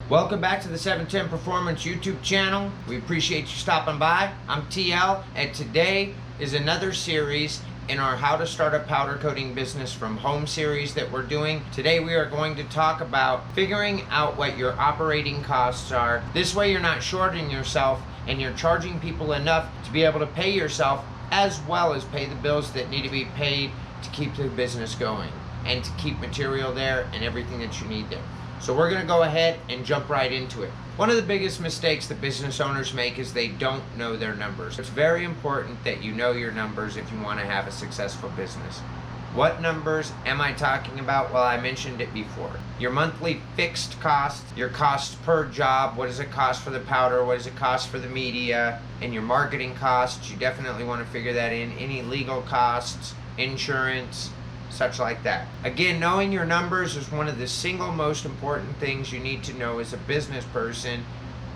Welcome back to the 710 Performance YouTube channel. We appreciate you stopping by. I'm TL, and today is another series in our How to Start a Powder Coating Business from Home series that we're doing. Today we are going to talk about figuring out what your operating costs are. This way you're not shorting yourself and you're charging people enough to be able to pay yourself as well as pay the bills that need to be paid to keep the business going and to keep material there and everything that you need there. So we're going to go ahead and jump right into it. One of the biggest mistakes that business owners make is they don't know their numbers. It's very important that you know your numbers if you want to have a successful business. What numbers am I talking about? Well, I mentioned it before. Your monthly fixed costs, your cost per job, what does it cost for the powder, what does it cost for the media, and your marketing costs. You definitely want to figure that in. Any legal costs, insurance, such like that. Again, knowing your numbers is one of the single most important things you need to know as a business person,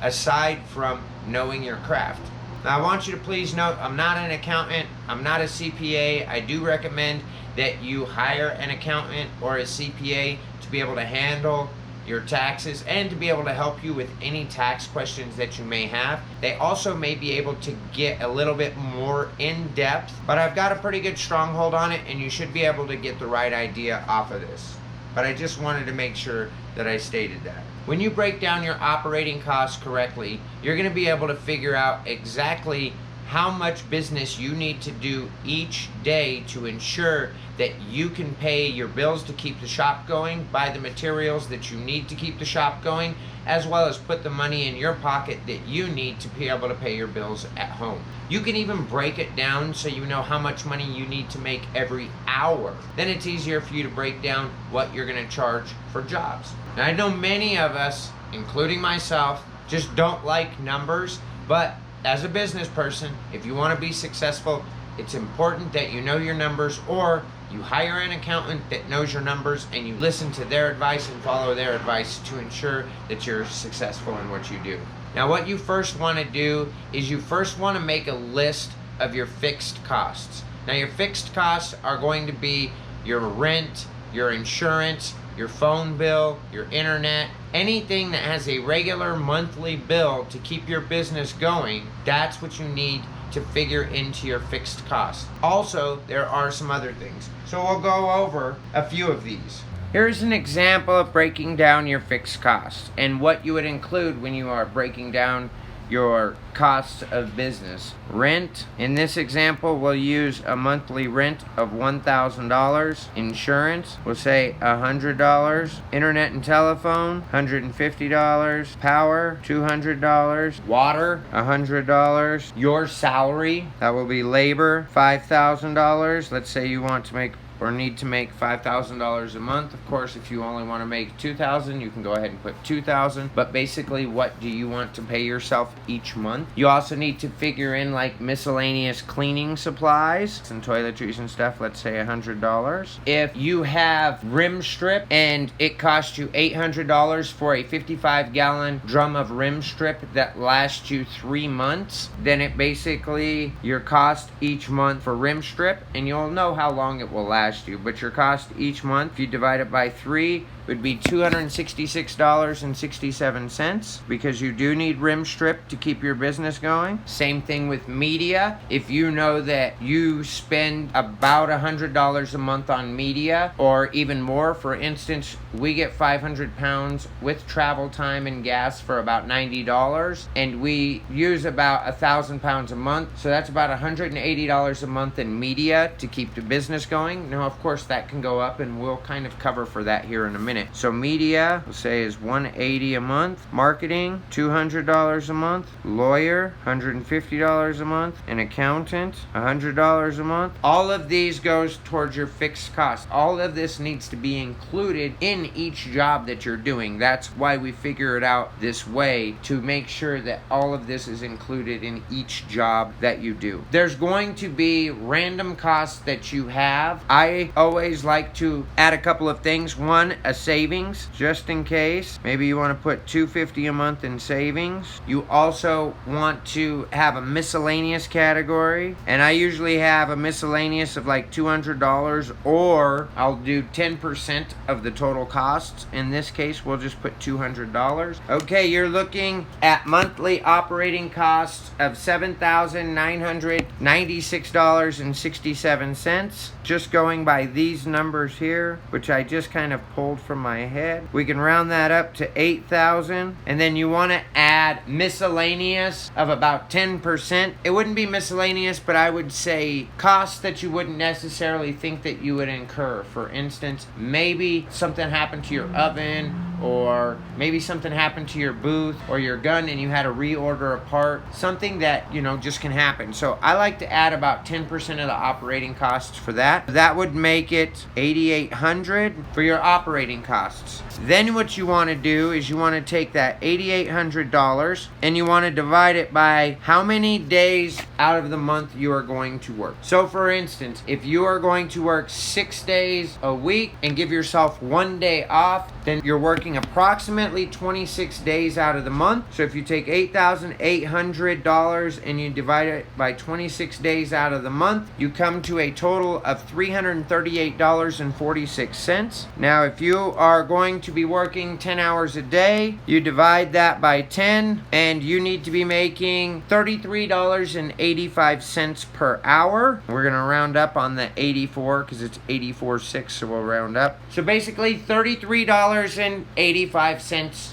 aside from knowing your craft. Now, I want you to please note, I'm not an accountant, I'm not a CPA. I do recommend that you hire an accountant or a CPA to be able to handle your taxes and to be able to help you with any tax questions that you may have. They also may be able to get a little bit more in depth, but I've got a pretty good stronghold on it and you should be able to get the right idea off of this. But I just wanted to make sure that I stated that. When you break down your operating costs correctly, you're going to be able to figure out exactly how much business you need to do each day to ensure that you can pay your bills to keep the shop going, buy the materials that you need to keep the shop going, as well as put the money in your pocket that you need to be able to pay your bills at home. You can even break it down so you know how much money you need to make every hour. Then it's easier for you to break down what you're going to charge for jobs. Now, I know many of us, including myself, just don't like numbers, but as a business person, if you want to be successful, it's important that you know your numbers, or you hire an accountant that knows your numbers and you listen to their advice and follow their advice to ensure that you're successful in what you do. Now, what you first want to do is you first want to make a list of your fixed costs. Now, your fixed costs are going to be your rent, your insurance, your phone bill, your internet, anything that has a regular monthly bill to keep your business going. That's what you need to figure into your fixed costs. Also, there are some other things. So we'll go over a few of these. Here's an example of breaking down your fixed costs and what you would include when you are breaking down your costs of business. Rent, in this example, we'll use a monthly rent of $1,000. Insurance, we'll say $100. Internet and telephone, $150. Power, $200. Water, $100. Your salary, that will be labor, $5,000. Let's say you want to make or need to make $5,000 a month. Of course, if you only want to make $2,000, you can go ahead and put $2,000. But basically, what do you want to pay yourself each month? You also need to figure in like miscellaneous cleaning supplies and toiletries and stuff. Let's say $100. If you have rim strip and it costs you $800 for a 55-gallon drum of rim strip that lasts you 3 months, then it basically your cost each month for rim strip, and you'll know how long it will last you, but your cost each month, if you divide it by 3, would be $266.67, because you do need rim strip to keep your business going. Same thing with media. If you know that you spend about $100 a month on media, or even more, for instance, we get 500 pounds with travel time and gas for about $90, and we use about 1,000 pounds a month, so that's about $180 a month in media to keep the business going. Now, of course, that can go up, and we'll kind of cover for that here in a minute. So media, we'll say, is $180 a month. Marketing, $200 a month. Lawyer, $150 a month. An accountant, $100 a month. All of these goes towards your fixed cost. All of this needs to be included in each job that you're doing. That's why we figure it out this way, to make sure that all of this is included in each job that you do. There's going to be random costs that you have. I always like to add a couple of things. One, a savings just in case. Maybe you want to put $250 a month in savings. You also want to have a miscellaneous category, and I usually have a miscellaneous of like $200, or I'll do 10% of the total costs. In this case, we'll just put $200. Okay, you're looking at monthly operating costs of $7,996.67. Just going by these numbers here, which I just kind of pulled from my head. We can round that up to $8,000, and then you want to add miscellaneous of about 10%. It wouldn't be miscellaneous, but I would say costs that you wouldn't necessarily think that you would incur. For instance, maybe something happened to your oven, or maybe something happened to your booth or your gun and you had to reorder a part. Something that, just can happen. So I like to add about 10% of the operating costs for that. That would make it $8,800 for your operating costs. Then what you want to do is you want to take that $8,800 and you want to divide it by how many days out of the month you are going to work. So for instance, if you are going to work 6 days a week and give yourself 1 day off, then you're working approximately 26 days out of the month. So if you take $8,800 and you divide it by 26 days out of the month, you come to a total of $338.46. Now, if you are going to be working 10 hours a day, you divide that by 10, and you need to be making $33.85 per hour. We're going to round up on the 84 because it's 84.6, so we'll round up. So basically, $33.85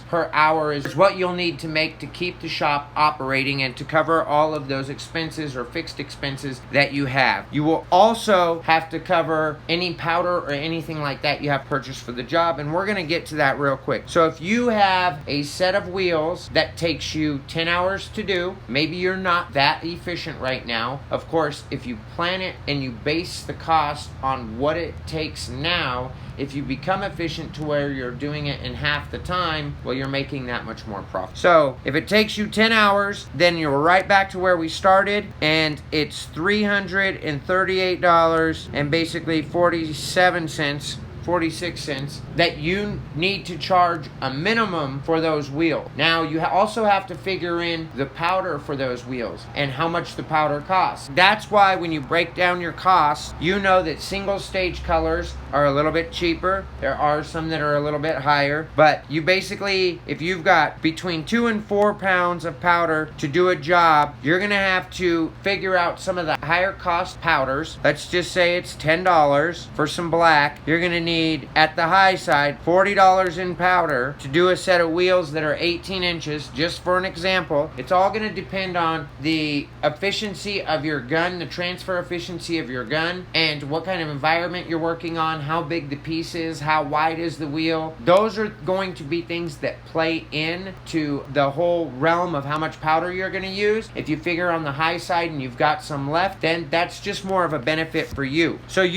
per hour is what you'll need to make to keep the shop operating and to cover all of those expenses or fixed expenses that you have. You will also have to cover any powder or anything like that you have purchased for the job, and we're going to get to that real quick. So if you have a set of wheels that takes you 10 hours to do, maybe you're not that efficient right now. Of course, if you plan it and you base the cost on what it takes now, if you become efficient to where you're doing it in half the time, well, you're making that much more profit. So if it takes you 10 hours, then you're right back to where we started, and it's $338 and basically 46 cents that you need to charge a minimum for those wheels. Now, you also have to figure in the powder for those wheels and how much the powder costs. That's why when you break down your costs, you know that single stage colors are a little bit cheaper. There are some that are a little bit higher, but you basically, if you've got between 2 and 4 pounds of powder to do a job, you're gonna have to figure out some of the higher cost powders. Let's just say it's $10 for some black. You're gonna need, at the high side, $40 in powder to do a set of wheels that are 18 inches, just for an example. It's all going to depend on the efficiency of your gun, the transfer efficiency of your gun, and what kind of environment you're working on, how big the piece is, how wide is the wheel. Those are going to be things that play in to the whole realm of how much powder you're going to use. If you figure on the high side and you've got some left, then that's just more of a benefit for you. So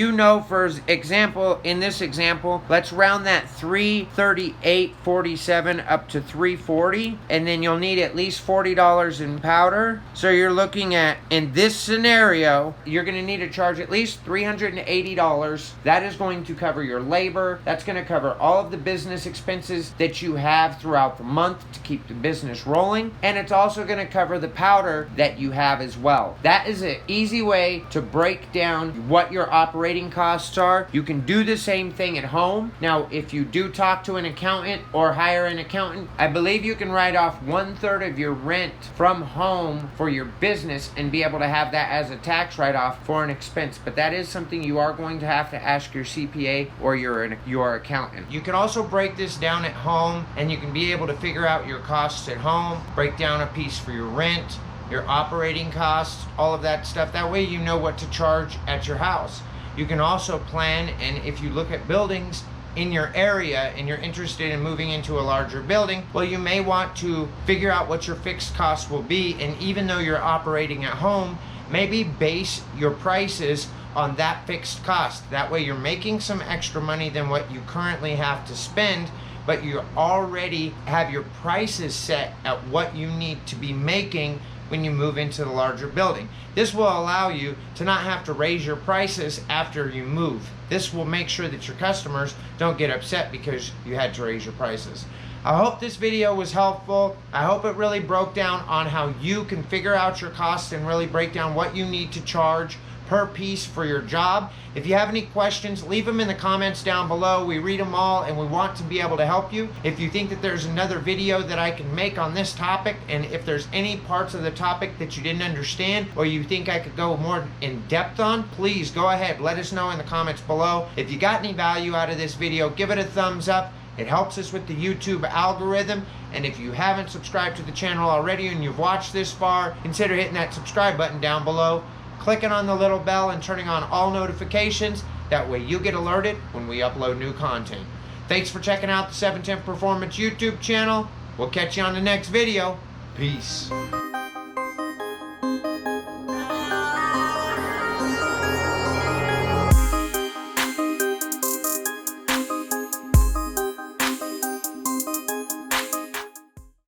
for example, in this example, let's round that 338.47 up to 340, and then you'll need at least $40 in powder. So you're looking at, in this scenario, you're going to need to charge at least $380. That is going to cover your labor. That's going to cover all of the business expenses that you have throughout the month to keep the business rolling, and it's also going to cover the powder that you have as well. That is an easy way to break down what your operating costs are. You can do the same thing at home. Now, if you do talk to an accountant or hire an accountant, I believe you can write off 1/3 of your rent from home for your business and be able to have that as a tax write-off for an expense. But that is something you are going to have to ask your CPA or your accountant. You can also break this down at home, and you can be able to figure out your costs at home, break down a piece for your rent, your operating costs, all of that stuff. That way you know what to charge at your house. You can also plan, and if you look at buildings in your area and you're interested in moving into a larger building, well, you may want to figure out what your fixed costs will be, and even though you're operating at home, maybe base your prices on that fixed cost. That way you're making some extra money than what you currently have to spend, but you already have your prices set at what you need to be making when you move into the larger building. This will allow you to not have to raise your prices after you move. This will make sure that your customers don't get upset because you had to raise your prices. I hope this video was helpful. I hope it really broke down on how you can figure out your costs and really break down what you need to charge per piece for your job. If you have any questions, leave them in the comments down below. We read them all and we want to be able to help you. If you think that there's another video that I can make on this topic, and if there's any parts of the topic that you didn't understand or you think I could go more in depth on, please go ahead, let us know in the comments below. If you got any value out of this video, give it a thumbs up. It helps us with the YouTube algorithm. And if you haven't subscribed to the channel already and you've watched this far, consider hitting that subscribe button down below, clicking on the little bell and turning on all notifications. That way you get alerted when we upload new content. Thanks for checking out the 710 Performance YouTube channel. We'll catch you on the next video. Peace.